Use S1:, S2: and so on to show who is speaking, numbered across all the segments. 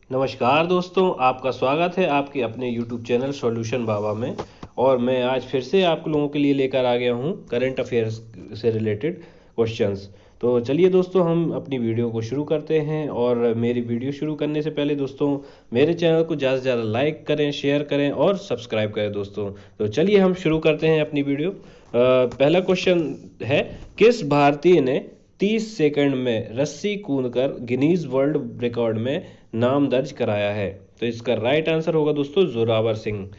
S1: नमस्कार दोस्तों, आपका स्वागत है आपके अपने YouTube चैनल सॉल्यूशन बाबा में। और मैं आज फिर से आप लोगों के लिए लेकर आ गया हूँ करंट अफेयर्स से रिलेटेड क्वेश्चंस। तो चलिए दोस्तों, हम अपनी वीडियो को शुरू करते हैं। और मेरी वीडियो शुरू करने से पहले दोस्तों, मेरे चैनल को ज़्यादा से ज़्यादा लाइक करें, शेयर करें और सब्सक्राइब करें दोस्तों। तो चलिए हम शुरू करते हैं अपनी वीडियो। पहला क्वेश्चन है, किस भारतीय ने 30 सेकंड में रस्सी कूदकर गिनीज वर्ल्ड रिकॉर्ड में नाम दर्ज कराया है? तो इसका राइट आंसर होगा दोस्तों जोरावर सिंह।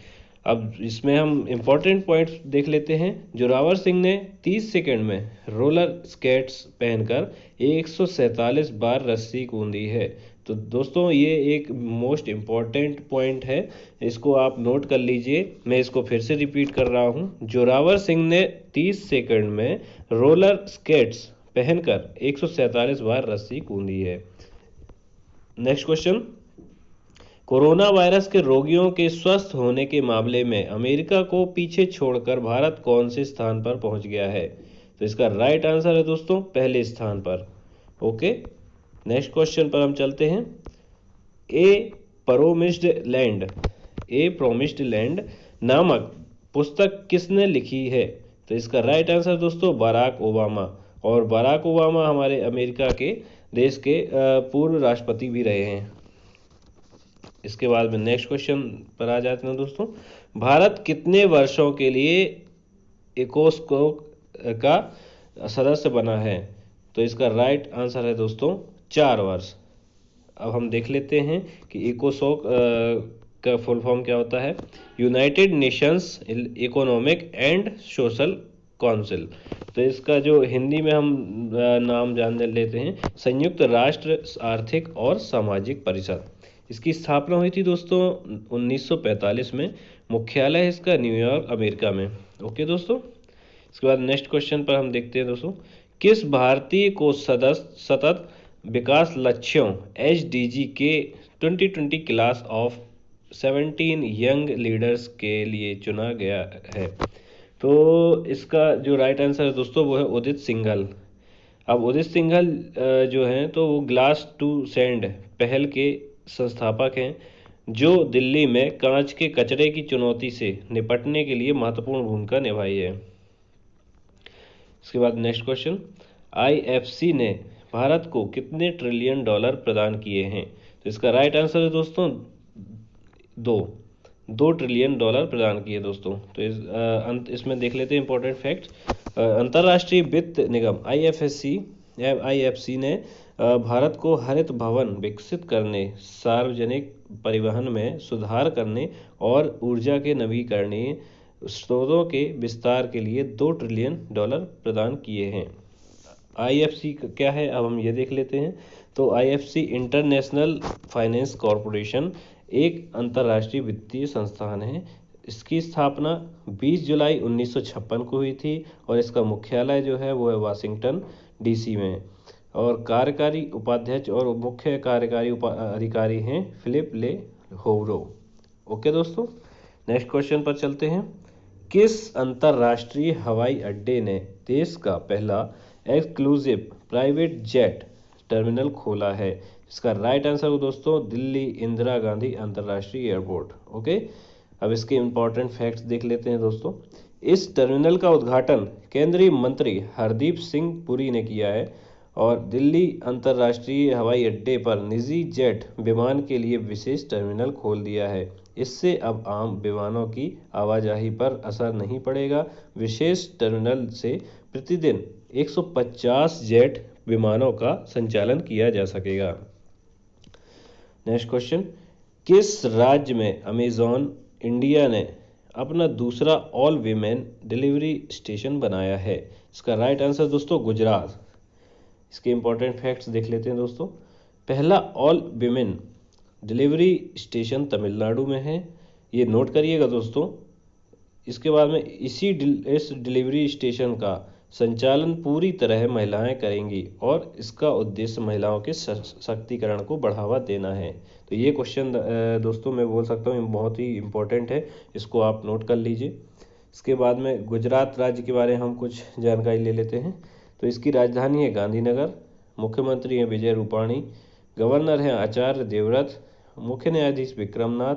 S1: अब इसमें हम इम्पोर्टेंट पॉइंट्स देख लेते हैं। जोरावर सिंह ने 30 सेकंड में रोलर स्केट्स पहनकर 147 बार रस्सी कूदी है। तो दोस्तों, ये एक मोस्ट इम्पॉर्टेंट पॉइंट है, इसको आप नोट कर लीजिए। मैं इसको फिर से रिपीट कर रहा हूँ। जोरावर सिंह ने 30 सेकंड में रोलर स्केट्स पहनकर 147 बार रस्सी कूदी है। नेक्स्ट क्वेश्चन, कोरोना वायरस के रोगियों के स्वस्थ होने के मामले में अमेरिका को पीछे छोड़कर भारत कौन से स्थान पर पहुंच गया है? तो इसका राइट आंसर है दोस्तों पहले स्थान पर। ओके, नेक्स्ट क्वेश्चन पर हम चलते हैं। ए प्रोमिस्ड लैंड नामक पुस्तक किसने लिखी है? तो इसका राइट आंसर दोस्तों बराक ओबामा। और बराक ओबामा हमारे अमेरिका के देश के पूर्व राष्ट्रपति भी रहे हैं। इसके बाद में नेक्स्ट क्वेश्चन पर आ जाते हैं दोस्तों। भारत कितने वर्षों के लिए इकोस्कोक का सदस्य बना है? तो इसका राइट आंसर है दोस्तों 4 वर्ष। अब हम देख लेते हैं कि इकोसोक का फुल फॉर्म क्या होता है। United Nations economic and social council. तो इसका जो हिंदी में हम नाम जान लेते हैं, संयुक्त राष्ट्र आर्थिक और सामाजिक परिषद। इसकी स्थापना हुई थी दोस्तों 1945 में। मुख्यालय इसका न्यूयॉर्क अमेरिका में। ओके दोस्तों, इसके बाद नेक्स्ट क्वेश्चन पर हम देखते हैं दोस्तों। किस भारतीय को सतत विकास लक्ष्यों HDG के 2020 क्लास ऑफ 17 यंग लीडर्स के लिए चुना गया है? तो इसका जो राइट आंसर है दोस्तों वो है उदित सिंघल। अब उदित सिंघल जो हैं तो वो ग्लास टू सेंड पहल के संस्थापक हैं, जो दिल्ली में कांच के कचरे की चुनौती से निपटने के लिए महत्वपूर्ण भूमिका निभाई है। इसके बाद नेक्स्ट क्वेश्चन, IFC ने भारत को कितने ट्रिलियन डॉलर प्रदान किए हैं? तो इसका राइट आंसर है दोस्तों 2 ट्रिलियन डॉलर प्रदान किए दोस्तों। तो इसमें देख लेते हैं इंपॉर्टेंट फैक्ट्स। अंतर्राष्ट्रीय वित्त निगम IFC ने भारत को हरित भवन विकसित करने, सार्वजनिक परिवहन में सुधार करने और ऊर्जा के नवीकरणीय स्रोतों के विस्तार के लिए 2 ट्रिलियन डॉलर प्रदान किए हैं। IFC क्या है, अब हम ये देख लेते हैं। तो IFC इंटरनेशनल फाइनेंस कॉरपोरेशन एक अंतर्राष्ट्रीय वित्तीय संस्थान है। इसकी स्थापना 20 जुलाई 1956 को हुई थी और इसका मुख्यालय जो है वो है वाशिंगटन DC में। और कार्यकारी उपाध्यक्ष और मुख्य कार्यकारी अधिकारी हैं फिलिप ले होवरो। ओके दोस्तों, नेक्स्ट क्वेश्चन पर चलते हैं। किस अंतर्राष्ट्रीय हवाई अड्डे ने देश का पहला एक्सक्लूसिव प्राइवेट जेट टर्मिनल खोला है? इसका राइट आंसर हो दोस्तों दिल्ली इंदिरा गांधी अंतर्राष्ट्रीय एयरपोर्ट। ओके, अब इसके इंपॉर्टेंट फैक्ट्स देख लेते हैं दोस्तों। इस टर्मिनल का उद्घाटन केंद्रीय मंत्री हरदीप सिंह पुरी ने किया है और दिल्ली अंतर्राष्ट्रीय हवाई अड्डे पर निजी जेट विमान के लिए विशेष टर्मिनल खोल दिया है। इससे अब आम विमानों की आवाजाही पर असर नहीं पड़ेगा। विशेष टर्मिनल से प्रतिदिन 150 जेट विमानों का संचालन किया जा सकेगा। नेक्स्ट क्वेश्चन, किस राज्य में अमेजॉन इंडिया ने अपना दूसरा ऑल वीमेन डिलीवरी स्टेशन बनाया है? इसका राइट आंसर दोस्तों गुजरात। इसके इंपॉर्टेंट फैक्ट्स देख लेते हैं दोस्तों। पहला all women delivery station Tamil Nadu में है, ये नोट करिएगा दोस्तों। इसके बाद में इस डिलीवरी स्टेशन का संचालन पूरी तरह महिलाएं करेंगी और इसका उद्देश्य महिलाओं के सशक्तिकरण को बढ़ावा देना है। तो ये क्वेश्चन दोस्तों मैं बोल सकता हूँ बहुत ही इम्पोर्टेंट है, इसको आप नोट कर लीजिए। इसके बाद में गुजरात राज्य के बारे में हम कुछ जानकारी ले लेते हैं। तो इसकी राजधानी है गांधीनगर, मुख्यमंत्री हैं विजय रूपाणी, गवर्नर हैं आचार्य देवव्रत मुख्य न्यायाधीश विक्रमनाथ,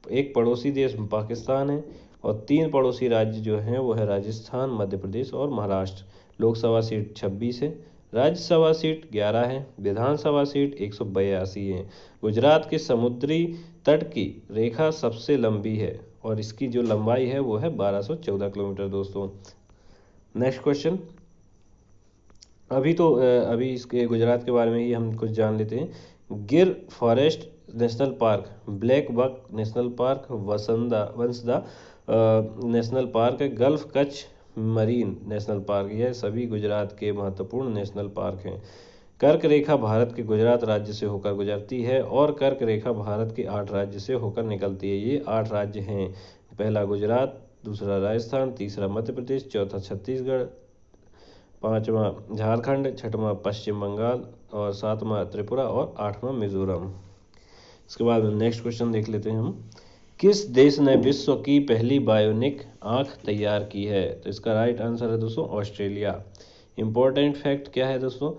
S1: एक पड़ोसी देश पाकिस्तान है और 3 पड़ोसी राज्य जो हैं वो है राजस्थान, मध्य प्रदेश और महाराष्ट्र। लोकसभा सीट 26 है, राज्यसभा सीट 11 है, विधानसभा सीट 182 है। गुजरात के समुद्री तट की रेखा सबसे लंबी है और इसकी जो लंबाई है वो है 1214 किलोमीटर दोस्तों। नेक्स्ट क्वेश्चन, अभी इसके गुजरात के बारे में ही हम कुछ जान लेते हैं। Gir forest national park, black buck national park, Vansda national park, gulf Kutch marine national park, यह सभी गुजरात के महत्वपूर्ण नेशनल पार्क हैं। कर्क रेखा भारत के गुजरात राज्य से होकर गुजरती है और कर्क रेखा भारत के 8 राज्य से होकर निकलती है। ये 8 राज्य हैं, पहला गुजरात, दूसरा राजस्थान, तीसरा मध्य प्रदेश, चौथा छत्तीसगढ़, पांचवा झारखंड, छठवां पश्चिम बंगाल और सातवां त्रिपुरा और 8वां मिजोरम। इसके बाद नेक्स्ट क्वेश्चन देख लेते हैं हम। किस देश ने विश्व की पहली बायोनिक आंख तैयार की है? तो इसका राइट आंसर है दोस्तों ऑस्ट्रेलिया। इंपॉर्टेंट फैक्ट क्या है दोस्तों,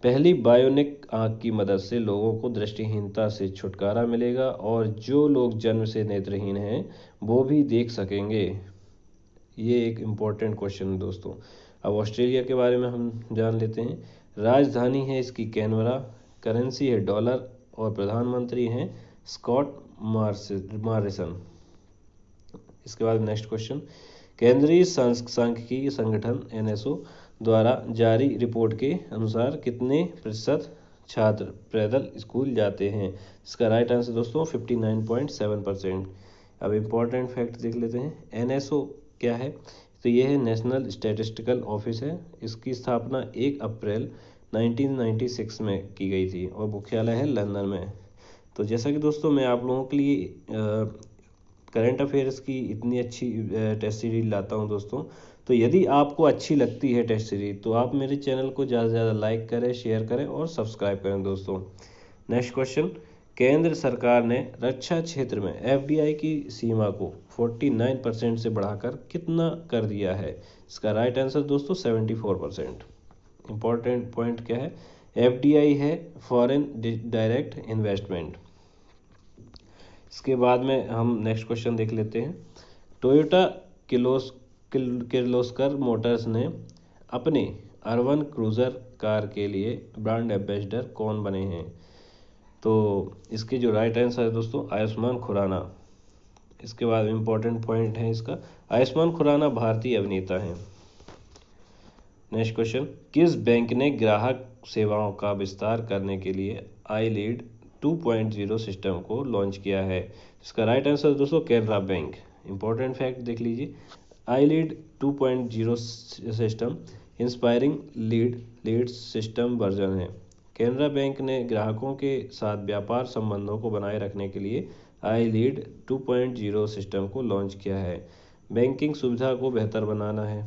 S1: पहली बायोनिक आंख की मदद से लोगों को दृष्टिहीनता से छुटकारा मिलेगा और जो लोग जन्म से नेत्रहीन हैं वो भी देख सकेंगे। ये एक इम्पोर्टेंट क्वेश्चन है दोस्तों। अब ऑस्ट्रेलिया के बारे में हम जान लेते हैं। राजधानी है इसकी कैनबरा, करेंसी है डॉलर और प्रधानमंत्री हैं स्कॉट मॉरिसन। इसके बाद नेक्स्ट क्वेश्चन, केंद्रीय सांख्यिकी संगठन NSO द्वारा जारी रिपोर्ट के अनुसार कितने प्रतिशत छात्र पैदल स्कूल जाते हैं? इसका राइट आंसर दोस्तों 59.7%। अब इम्पोर्टेंट फैक्ट देख लेते हैं। NSO क्या है? तो ये है नेशनल स्टैटिस्टिकल ऑफिस है। इसकी स्थापना 1 अप्रैल 1996 में की गई थी और मुख्यालय है लंदन में। तो जैसा कि दोस्तों मैं आप लोगों के लिए करंट अफेयर्स की इतनी अच्छी टेस्ट सीरीज लाता हूं दोस्तों, तो यदि आपको अच्छी लगती है टेस्ट सीरीज तो आप मेरे चैनल को ज़्यादा से ज़्यादा लाइक करें, शेयर करें और सब्सक्राइब करें दोस्तों। नेक्स्ट क्वेश्चन, केंद्र सरकार ने रक्षा क्षेत्र में FDI की सीमा को 49% से बढ़ाकर कितना कर दिया है? इसका राइट आंसर दोस्तों 74%। इंपॉर्टेंट पॉइंट क्या है? FDI है फॉरेन डायरेक्ट इन्वेस्टमेंट। इसके बाद में हम नेक्स्ट क्वेश्चन देख लेते हैं। टोयोटा किर्लोस्कर मोटर्स ने अपने अर्बन क्रूजर कार के लिए ब्रांड एम्बेसडर कौन बने हैं? तो इसके जो राइट आंसर है दोस्तों आयुष्मान खुराना। इसके बाद इम्पोर्टेंट पॉइंट है इसका, आयुष्मान खुराना भारतीय अभिनेता हैं। नेक्स्ट क्वेश्चन, किस बैंक ने ग्राहक सेवाओं का विस्तार करने के लिए iLead 2.0 सिस्टम को लॉन्च किया है? इसका राइट आंसर दोस्तों कैनरा बैंक। इंपॉर्टेंट फैक्ट देख लीजिए, iLead 2.0 system inspiring lead system version है। कैनरा बैंक ने ग्राहकों के साथ व्यापार संबंधों को बनाए रखने के लिए iLead 2.0 सिस्टम को लॉन्च किया है। बैंकिंग सुविधा को बेहतर बनाना है।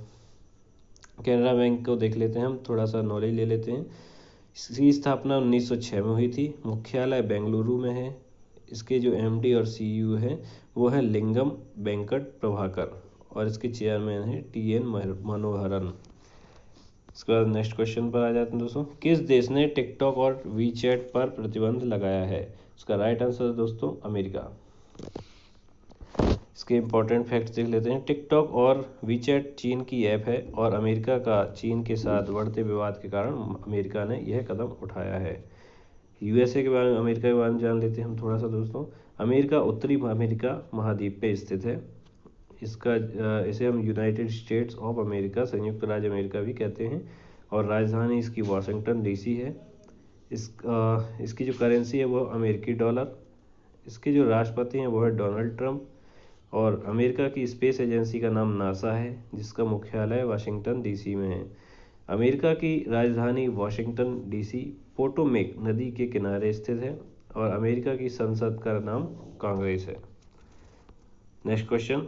S1: कैनरा बैंक को देख लेते हैं हम, थोड़ा सा नॉलेज ले लेते हैं। इसकी स्थापना 1906 में हुई थी, मुख्यालय बेंगलुरु में है। इसके जो MD और CEO हैं वो है लिंगम वेंकट प्रभाकर और इसके चेयरमैन है TN मनोहरन। इसके बाद नेक्स्ट क्वेश्चन पर आ जाते हैं दोस्तों, किस देश ने टिकटॉक और WeChat पर प्रतिबंध लगाया है? इसका राइट आंसर है दोस्तों अमेरिका। इसके इंपॉर्टेंट फैक्ट्स देख लेते हैं। टिकटॉक और WeChat चीन की ऐप है और अमेरिका का चीन के साथ बढ़ते विवाद के कारण अमेरिका ने यह कदम उठाया है। USA के बारे में, अमेरिका के बारे में जान लेते हैं हम थोड़ा सा दोस्तों। अमेरिका उत्तरी अमेरिका महाद्वीप पे स्थित है। इसे हम यूनाइटेड स्टेट्स ऑफ अमेरिका, संयुक्त राज्य अमेरिका भी कहते हैं और राजधानी इसकी वाशिंगटन DC है। इसकी जो करेंसी है वो अमेरिकी डॉलर। इसके जो राष्ट्रपति हैं वो है डोनाल्ड ट्रंप और अमेरिका की स्पेस एजेंसी का नाम नासा है जिसका मुख्यालय वाशिंगटन DC में है। अमेरिका की राजधानी वाशिंगटन DC पोटोमेक नदी के किनारे स्थित है और अमेरिका की संसद का नाम कांग्रेस है। नेक्स्ट क्वेश्चन,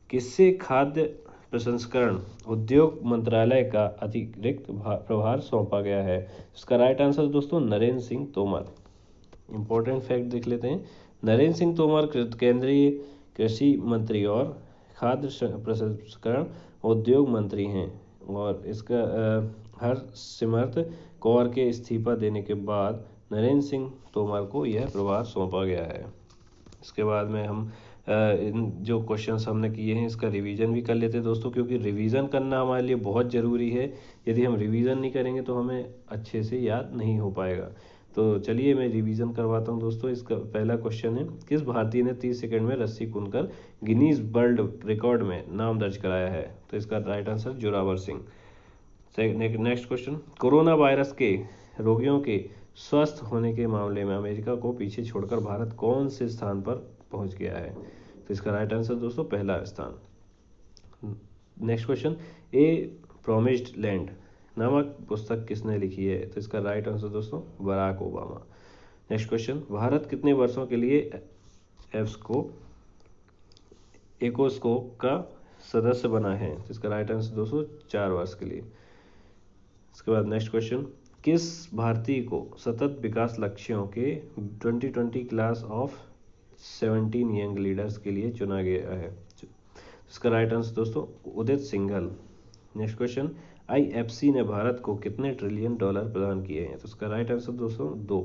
S1: किससे खाद्य प्रसंस्करण उद्योग मंत्रालय का अतिरिक्त प्रभार सौंपा गया है? इसका राइट आंसर दोस्तों नरेंद्र सिंह तोमर। इंपॉर्टेंट फैक्ट देख लेते हैं। नरेंद्र सिंह तोमर केंद्रीय कृषि मंत्री और खाद्य प्रसंस्करण उद्योग मंत्री हैं और इसका हरसिमरत कौर के इस्तीफा देने के बाद नरेंद्र सिंह तोमर को यह प्रभार सौंपा गया है। इसके बाद में हम इन जो क्वेश्चंस हमने किए हैं इसका रिवीजन भी कर लेते हैं दोस्तों, क्योंकि रिवीजन करना हमारे लिए बहुत ज़रूरी है। यदि हम रिवीजन नहीं करेंगे तो हमें अच्छे से याद नहीं हो पाएगा। तो चलिए मैं रिवीजन करवाता हूं दोस्तों। इसका पहला क्वेश्चन है, किस भारतीय ने 30 सेकंड में रस्सी कूदकर गिनीज वर्ल्ड रिकॉर्ड में नाम दर्ज कराया है? तो इसका right answer Zorawar Singh. Next question, corona virus के रोगियों के स्वस्थ होने के मामले में अमेरिका को पीछे छोड़कर भारत कौन से स्थान पर पहुंच गया है? तो इसका राइट आंसर दोस्तों पहला स्थान। Next question, A Promised Land नामक पुस्तक किसने लिखी है? तो इसका राइट आंसर दोस्तों Barack Obama. Next question, Bharat कितने वर्षों के लिए एकोस्कोप का सदस्य बना है? तो इसका राइट आंसर दोस्तों 4 वर्ष के लिए। इसके बाद नेक्स्ट क्वेश्चन, किस भारतीय को सतत विकास लक्ष्यों के 2020 क्लास ऑफ 17 यंग लीडर्स के लिए चुना गया है? इसका राइट आंसर दोस्तों उदित सिंघल। नेक्स्ट क्वेश्चन, IFC ने भारत को कितने ट्रिलियन डॉलर प्रदान किए हैं? तो इसका राइट आंसर दोस्तों 2।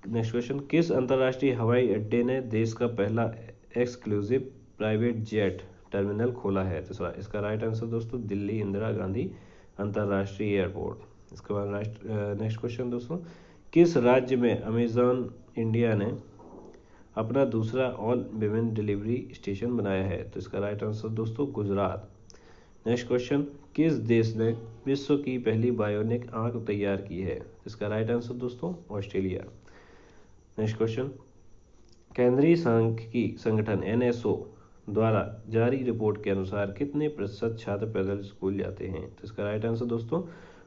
S1: नेक्स्ट क्वेश्चन, किस अंतर्राष्ट्रीय हवाई अड्डे ने देश का पहला एक्सक्लूसिव प्राइवेट जेट टर्मिनल खोला है? तो इसका राइट आंसर दोस्तों दिल्ली इंदिरा गांधी अंतर्राष्ट्रीय एयरपोर्ट। इसके बाद नेक्स्ट क्वेश्चन दोस्तों, किस राज्य में अमेजॉन इंडिया ने अपना दूसरा ऑल विमेन डिलीवरी स्टेशन बनाया है? तो इसका राइट आंसर दोस्तों गुजरात। नेक्स्ट क्वेश्चन, किस देश ने विश्व की पहली बायोनिक आंख तैयार की है? इसका राइट आंसर दोस्तों ऑस्ट्रेलिया। नेक्स्ट क्वेश्चन, केंद्रीय सांख्यिकी संगठन NSO द्वारा जारी रिपोर्ट के अनुसार कितने प्रतिशत छात्र पैदल स्कूल जाते हैं? तो इसका राइट आंसर दोस्तों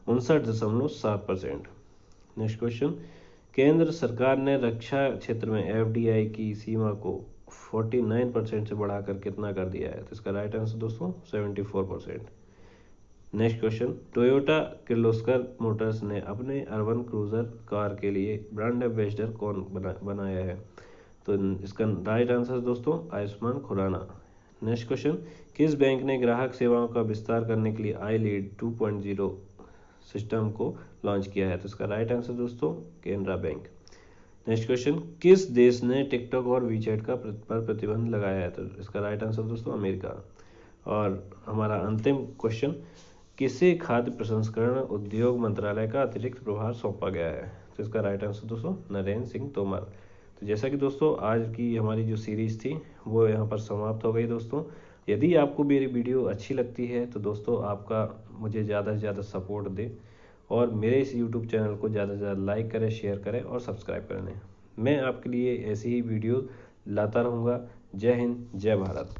S1: 59.7%। नेक्स्ट क्वेश्चन, केंद्र सरकार ने रक्षा क्षेत्र में FDI की सीमा को 49% से बढ़ाकर कितना कर दिया है? तो इसका राइट आंसर दोस्तों 74%। Next question, Toyota Kirloskar Motors ने अपने अर्बन क्रूजर कार के लिए ब्रांड एम्बेसडर कौन बनाया है? तो इसका राइट आंसर दोस्तों आयुष्मान खुराना। नेक्स्ट क्वेश्चन, किस बैंक ने ग्राहक सेवाओं का विस्तार करने के लिए iLead 2.0 सिस्टम को लॉन्च किया है? तो इसका राइट आंसर दोस्तों केनरा बैंक। नेक्स्ट क्वेश्चन, किस देश ने टिकटॉक और वीचैट पर प्रतिबंध लगाया है? तो इसका राइट आंसर दोस्तों अमेरिका। और हमारा अंतिम क्वेश्चन, किसे खाद्य प्रसंस्करण उद्योग मंत्रालय का अतिरिक्त प्रभार सौंपा गया है? तो इसका राइट आंसर दोस्तों नरेंद्र सिंह तोमर। तो जैसा कि दोस्तों आज की हमारी जो सीरीज़ थी वो यहाँ पर समाप्त हो गई दोस्तों। यदि आपको मेरी वीडियो अच्छी लगती है तो दोस्तों आपका मुझे ज़्यादा से ज़्यादा सपोर्ट दें और मेरे इस YouTube चैनल को ज़्यादा से ज़्यादा लाइक करें, शेयर करें और सब्सक्राइब करें। मैं आपके लिए ऐसी ही वीडियो लाता रहूँगा। जय हिंद, जय भारत।